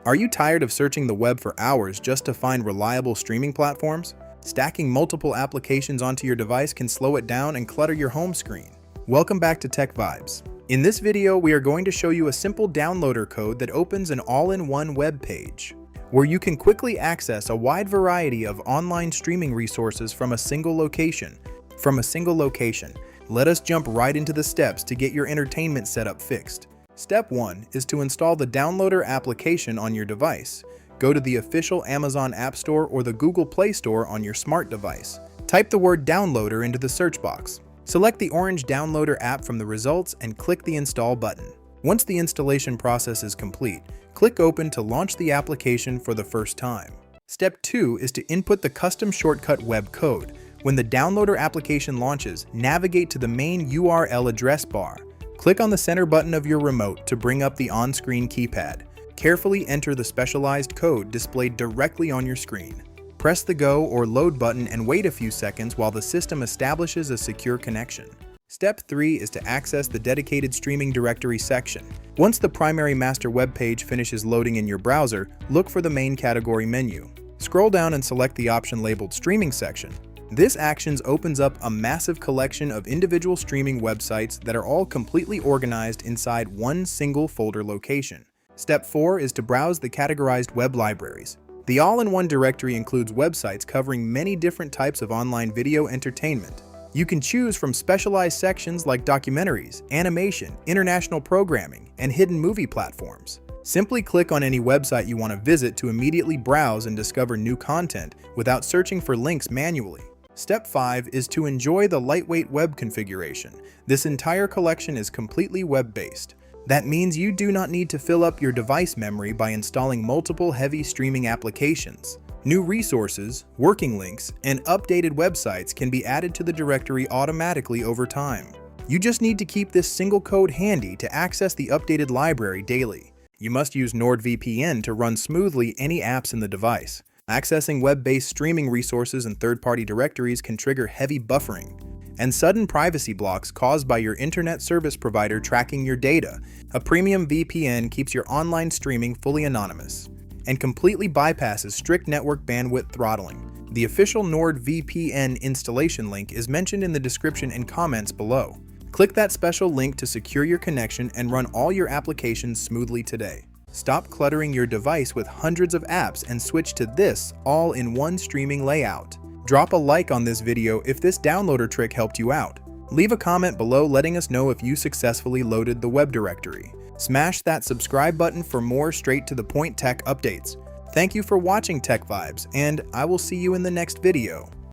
Are you tired of searching the web for hours just to find reliable streaming platforms? Stacking multiple applications onto your device can slow it down and clutter your home screen. Welcome back to TechVibes. In this video, we are going to show you a simple downloader code that opens an all-in-one web page, where you can quickly access a wide variety of online streaming resources from a single location. Let us jump right into the steps to get your entertainment setup fixed. Step 1 is to install the downloader application on your device. Go to the official Amazon App Store or the Google Play Store on your smart device. Type the word downloader into the search box. Select the orange downloader app from the results and click the install button. Once the installation process is complete, click open to launch the application for the first time. Step 2 is to input the custom shortcut web code. When the downloader application launches, navigate to the main URL address bar. Click on the center button of your remote to bring up the on-screen keypad. Carefully enter the specialized code displayed directly on your screen. Press the Go or Load button and wait a few seconds while the system establishes a secure connection. Step 3 is to access the dedicated streaming directory section. Once the primary master web page finishes loading in your browser, look for the main category menu. Scroll down and select the option labeled Streaming section. This action opens up a massive collection of individual streaming websites that are all completely organized inside one single folder location. Step 4 is to browse the categorized web libraries. The all-in-one directory includes websites covering many different types of online video entertainment. You can choose from specialized sections like documentaries, animation, international programming, and hidden movie platforms. Simply click on any website you want to visit to immediately browse and discover new content without searching for links manually. Step 5 is to enjoy the lightweight web configuration. This entire collection is completely web-based. That means you do not need to fill up your device memory by installing multiple heavy streaming applications. New resources, working links, and updated websites can be added to the directory automatically over time. You just need to keep this single code handy to access the updated library daily. You must use NordVPN to run smoothly any apps in the device. Accessing web-based streaming resources and third-party directories can trigger heavy buffering and sudden privacy blocks caused by your internet service provider tracking your data. A premium VPN keeps your online streaming fully anonymous and completely bypasses strict network bandwidth throttling. The official NordVPN installation link is mentioned in the description and comments below. Click that special link to secure your connection and run all your applications smoothly today. Stop cluttering your device with hundreds of apps and switch to this all-in-one streaming layout. Drop a like on this video if this downloader trick helped you out. Leave a comment below letting us know if you successfully loaded the web directory. Smash that subscribe button for more straight-to-the-point tech updates. Thank you for watching TechVibes, and I will see you in the next video.